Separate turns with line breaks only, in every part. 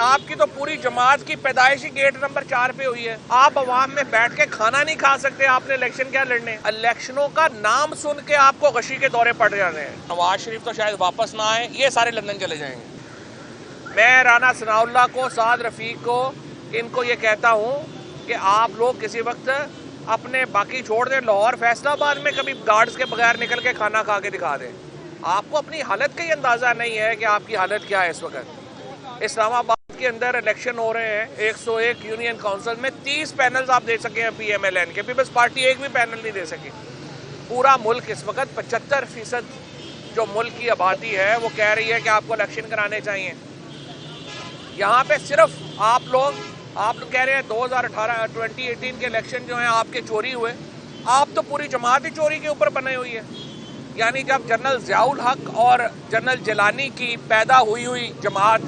आपकी तो पूरी जमात की पैदाइशी गेट नंबर 4 पे हुई है। आप अवाम में बैठ के खाना नहीं खा सकते, आपने इलेक्शन क्या लड़ने? इलेक्शनों का नाम सुन के आपको गशी के दौरे पड़ जाने हैं। नवाज शरीफ तो शायद वापस ना आए, ये सारे लंदन चले जाएंगे। मैं राना सनाउल्लाह को, साद रफीक को, इनको ये कहता हूँ कि आप लोग किसी वक्त अपने बाकी छोड़ दें, लाहौर फैसलाबाद में कभी गार्ड्स के बगैर निकल के खाना खा के दिखा दें। आपको अपनी हालत का ही अंदाज़ा नहीं है कि आपकी हालत क्या है इस वक्त। इस्लामाबाद के अंदर इलेक्शन हो रहे हैं, 101 यूनियन काउंसिल में 30 पैनल्स आप दे सके हैं PMLN के, पीपल्स पार्टी एक भी पैनल नहीं दे सकी। पूरा मुल्क इस वक्त 75% जो मुल्क की आबादी है वो कह रही है कि आपको इलेक्शन कराने चाहिए। यहाँ पे सिर्फ आप लोग कह रहे हैं 2018 के इलेक्शन जो हैं आपके चोरी हुए। आप तो पूरी जमात ही चोरी के ऊपर बने हुई है। यानी जब जनरल ज़ियाउल हक और जनरल जिलानी की पैदा हुई जमात,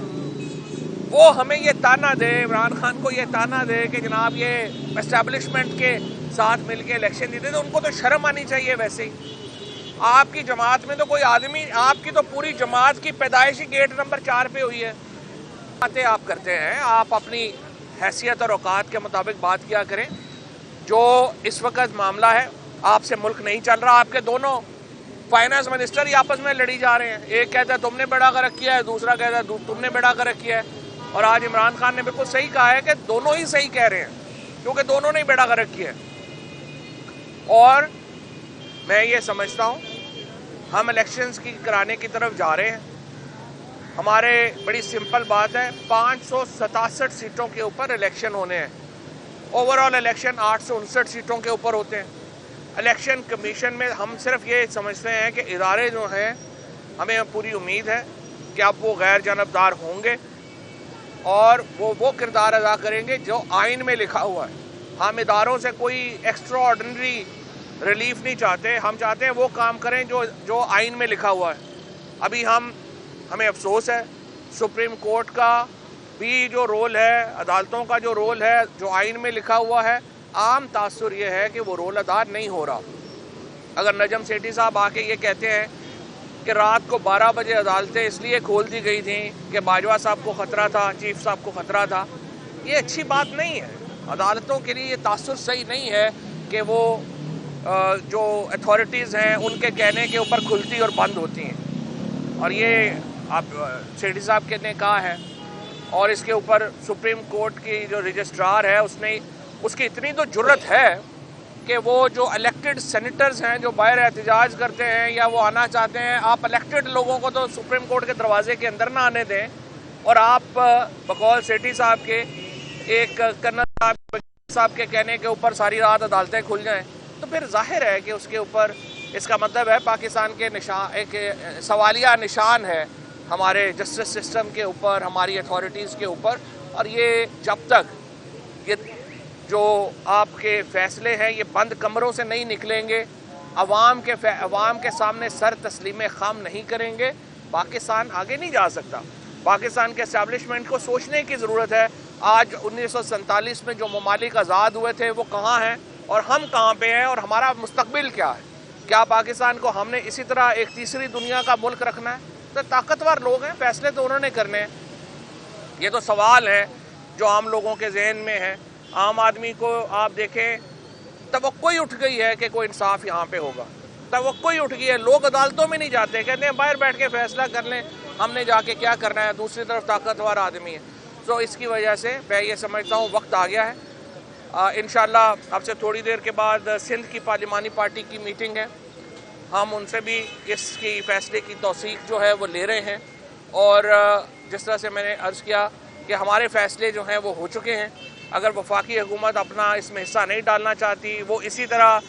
वो हमें ये ताना दे, इमरान खान को ये ताना दे कि जनाब ये एस्टेब्लिशमेंट के साथ मिलके इलेक्शन जीते, तो उनको तो शर्म आनी चाहिए। वैसे ही आपकी जमात में तो कोई आदमी, आपकी तो पूरी जमात की पैदाइशी गेट नंबर 4 पे हुई है। बातें आप करते हैं, आप अपनी हैसियत और औकात के मुताबिक बात किया करें। जो इस वक्त मामला है, आपसे मुल्क नहीं चल रहा। आपके दोनों फाइनेंस मिनिस्टर ही आपस में लड़ी जा रहे हैं। एक कहता है तुमने बेड़ा गर्क किया है, दूसरा कहता है तुमने बेड़ा गर्क किया है। और आज इमरान खान ने बिल्कुल सही कहा है कि दोनों ही सही कह रहे हैं, क्योंकि दोनों ने बेड़ा गर्क किया है। और मैं ये समझता हूँ हम इलेक्शंस की कराने की तरफ जा रहे हैं। हमारे बड़ी सिंपल बात है, 567 सीटों के ऊपर इलेक्शन होने हैं। ओवरऑल इलेक्शन 859 सीटों के ऊपर होते हैं। इलेक्शन कमीशन में हम सिर्फ ये समझते हैं कि इदारे जो हैं, हमें पूरी उम्मीद है कि अब वो गैर जानबदार होंगे और वो किरदार अदा करेंगे जो आइन में लिखा हुआ है। हम इदारों से कोई एक्स्ट्रा ऑर्डिनरी रिलीफ नहीं चाहते, हम चाहते हैं वो काम करें जो आइन में लिखा हुआ है। अभी हमें अफसोस है, सुप्रीम कोर्ट का भी जो रोल है, अदालतों का जो रोल है, जो आइन में लिखा हुआ है, आम तासुर ये है कि वो रोल अदा नहीं हो रहा। अगर नजम सेठी साहब आके ये कहते हैं कि रात को 12 बजे अदालतें इसलिए खोल दी गई थी कि बाजवा साहब को ख़तरा था, चीफ साहब को ख़तरा था, ये अच्छी बात नहीं है। अदालतों के लिए ये तासुर सही नहीं है कि वो जो अथॉरिटीज़ हैं उनके कहने के ऊपर खुलती और बंद होती हैं। और ये आप सेठी साहब ने कहा है, और इसके ऊपर सुप्रीम कोर्ट की जो रजिस्ट्रार है उसकी इतनी तो जुर्रत है कि वो जो इलेक्टेड सेनेटर्स हैं जो बाहर एहतजाज करते हैं या वो आना चाहते हैं, आप इलेक्टेड लोगों को तो सुप्रीम कोर्ट के दरवाजे के अंदर ना आने दें, और आप बकौल सेठी साहब के, एक कर्नल साहब के कहने के ऊपर सारी रात अदालतें खुल जाएं, तो फिर जाहिर है कि उसके ऊपर इसका मतलब है पाकिस्तान के एक सवालिया निशान है हमारे जस्टिस सिस्टम के ऊपर, हमारी अथॉरिटीज़ के ऊपर। और ये जब तक ये जो आपके फ़ैसले हैं ये बंद कमरों से नहीं निकलेंगे, अवाम के सामने सर तस्लीम खाम नहीं करेंगे, पाकिस्तान आगे नहीं जा सकता। पाकिस्तान के एस्टेब्लिशमेंट को सोचने की ज़रूरत है। आज 1947 में जो ममालिक आज़ाद हुए थे वो कहाँ हैं और हम कहाँ पे हैं, और हमारा मुस्तकबिल क्या है? क्या पाकिस्तान को हमने इसी तरह एक तीसरी दुनिया का मुल्क रखना है? तो ताकतवर लोग हैं, फैसले तो उन्होंने करने हैं। ये तो सवाल है जो आम लोगों के जहन में है। आम आदमी को आप देखें, तवक्को ही उठ गई है कि कोई इंसाफ यहाँ पे होगा, तवक्को ही उठ गई है। लोग अदालतों में नहीं जाते, कहते हैं बाहर बैठ के फैसला कर लें, हमने जाके क्या करना है। दूसरी तरफ ताकतवर आदमी है। तो इसकी वजह से मैं ये समझता हूँ वक्त आ गया है। इंशाअल्लाह अब से थोड़ी देर के बाद सिंध की पार्लिमानी पार्टी की मीटिंग है, हम उनसे भी इसकी फ़ैसले की तौसीक जो है वो ले रहे हैं। और जिस तरह से मैंने अर्ज़ किया कि हमारे फ़ैसले जो हैं वो हो चुके हैं। अगर वफाकी हुकूमत अपना इसमें हिस्सा नहीं डालना चाहती, वो इसी तरह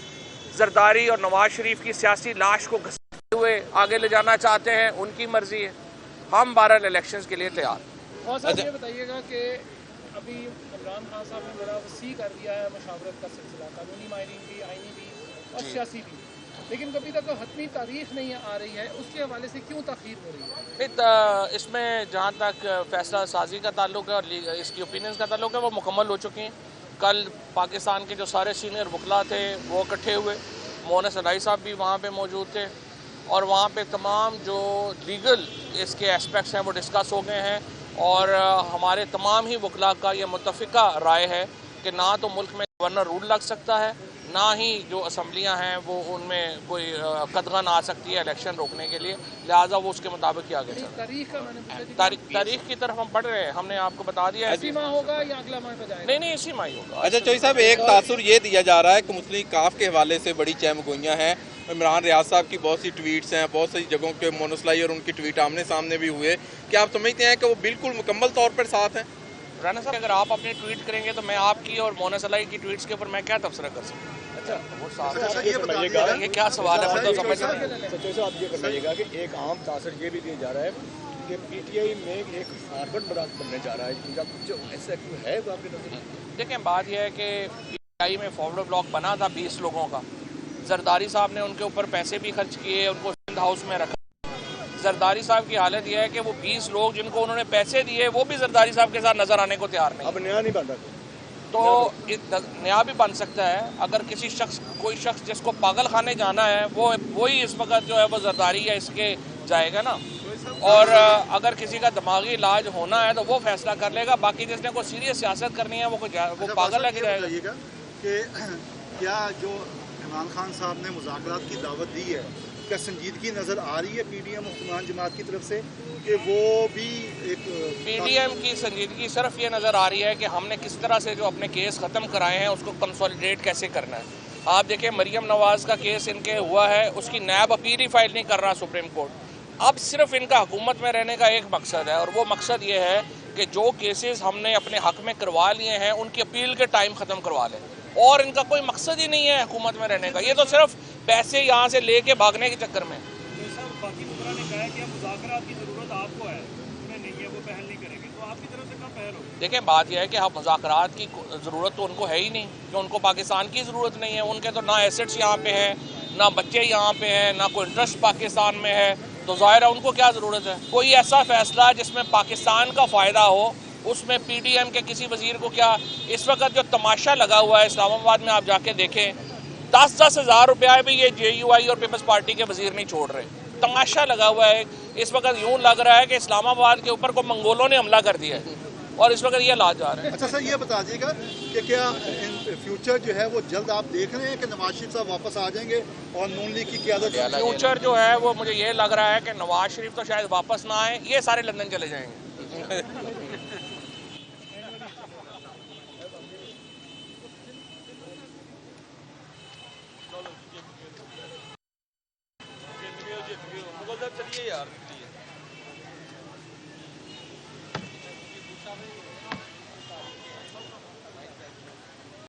जरदारी और नवाज शरीफ की सियासी लाश को घसीटते हुए आगे ले जाना चाहते हैं, उनकी मर्ज़ी है। हम 12 इलेक्शंस के लिए तैयार।
और सर ये बताइएगा कि अभी इमरान खान साहब ने बड़ा वसी कर दिया है मशावरत का सिलसिला, कानूनी माहिरीन भी, आइनी भी और सियासी भी, लेकिन कभी तक हतमी तारीख नहीं आ रही है। उसके हवाले से क्यों तख़ीर हो रही है?
इसमें जहाँ तक फैसला साजी का ताल्लुक है और इसकी ओपिनियंस का ताल्लुक है, वो मुकम्मल हो चुकी हैं। कल पाकिस्तान के जो सारे सीनियर वकला थे वो इकट्ठे हुए, मोहन सदाई साहब भी वहाँ पे मौजूद थे, और वहाँ पे तमाम जो लीगल इसके एस्पेक्ट्स हैं वो डिस्कस हो गए हैं। और हमारे तमाम ही वकला का ये मुत्तफ़िका राय है कि ना तो मुल्क में गवर्नर रूल लग सकता है, ना ही जो असम्बलियाँ हैं वो उनमें कोई कदगन आ सकती है इलेक्शन रोकने के लिए, लिहाजा वो उसके मुताबिक ही आगे चल। तारीख की तरफ हम बढ़ रहे हैं, हमने आपको बता दिया है।
इसी माह होगा या अगला माह पे जाएगा?
नहीं, इसी माह ही होगा।
अच्छा चौधरी साहब, एक तासुर ये दिया जा रहा है कि मुस्लिम काफ के हवाले से बड़ी चहमगोइयाँ हैं। इमरान रियाज साहब की बहुत सी ट्वीट्स हैं, बहुत सी जगहों के मोनोसलाई और उनकी ट्वीट आमने सामने भी हुए। क्या आप समझते हैं कि वो बिल्कुल मुकम्मल तौर पर साथ हैं?
राना साहब, अगर आप अपनी ट्वीट करेंगे तो मैं आपकी और मोनोसलाई की ट्वीट्स के ऊपर मैं क्या तबसरा कर सकता हूँ? ये क्या सवाल है? मतलब समझ
सच्चे से आप ये बताइएगा कि एक आम तासर ये भी दिया जा रहा है कि पीटीआई में एक फॉरवर्ड बनने जा रहा है, इनका कुछ ऐसा है आपके नजर?
देखें, बात यह है कि पीटीआई में फॉरवर्ड ब्लॉक बना था 20 लोगों का। जरदारी साहब ने उनके ऊपर पैसे भी खर्च किए, उनको सिंध हाउस में रखा। जरदारी साहब की हालत यह है कि वो 20 लोग जिनको उन्होंने पैसे दिए वो भी जरदारी साहब के साथ नजर आने को तैयार नहीं।
अब नया नहीं बन रहा
तो नया भी बन सकता है। अगर कोई शख्स जिसको पागल खाने जाना है वही इस वक्त जो है वो जरदारी या इसके जाएगा ना, और अगर किसी का दिमागी इलाज होना है तो वो फैसला कर लेगा। बाकी जिसने कोई सीरियस सियासत करनी है वो पागल लग जाएगा।
कि क्या जो इमरान खान साहब ने मुज़ाकरात की दावत दी है, क्या संजीदगी नज़र आ रही है पीडीएम हुक्मरान जमात की तरफ से कि वो भी एक
पीडीएम की संजीदगी सिर्फ ये नज़र आ रही है कि हमने किस तरह से जो अपने केस ख़त्म कराए हैं उसको कंसोलिडेट कैसे करना है। आप देखिए, मरियम नवाज़ का केस इनके हुआ है, उसकी नैब अपील ही फाइल नहीं कर रहा सुप्रीम कोर्ट। अब सिर्फ इनका हुकूमत में रहने का एक मकसद है, और वो मकसद ये है कि जो केसेस हमने अपने हक में करवा लिए हैं उनकी अपील के टाइम ख़त्म करवा लें, और इनका कोई मकसद ही नहीं है हुकूमत में रहने का। ये तो सिर्फ पैसे यहाँ से लेके भागने के चक्कर में।
बाकी मुखरा ने कहा है कि मुज़ाकरात की ज़रूरत आपको है, उन्हें नहीं है, वो पहल नहीं करेंगे, तो आपकी तरफ से कब पहल होगी?
देखिए, बात यह है कि हाँ, मुज़ाकरात की ज़रूरत तो उनको है ही नहीं, कि उनको पाकिस्तान की ज़रूरत नहीं है। उनके तो ना एसेट्स यहाँ पे हैं, ना बच्चे यहाँ पे हैं, ना कोई इंटरेस्ट पाकिस्तान में है, तो ज़ाहिर है उनको क्या ज़रूरत है। कोई ऐसा फैसला जिसमें पाकिस्तान का फ़ायदा हो, उसमें पीडीएम के किसी वजीर को क्या, इस वक्त जो तमाशा लगा हुआ है इस्लामाबाद में, आप जाके देखें, 10-10 हज़ार रुपया भी ये JUI और पीपल्स पार्टी के वजीर नहीं छोड़ रहे। तमाशा लगा हुआ है। इस वक्त यूं लग रहा है कि इस्लामाबाद के ऊपर को मंगोलों ने हमला कर दिया है, और इस वक्त ये लाज जा रहे हैं।
अच्छा सर, ये बता दीजिएगा कि क्या इन फ्यूचर जो है वो जल्द आप देख रहे हैं कि नवाज शरीफ साहब वापस आ जाएंगे और नून लीग की क़यादत?
फ्यूचर जो है वो मुझे ये लग रहा है कि नवाज शरीफ तो शायद वापस ना आए, ये सारे लंदन चले जाएंगे।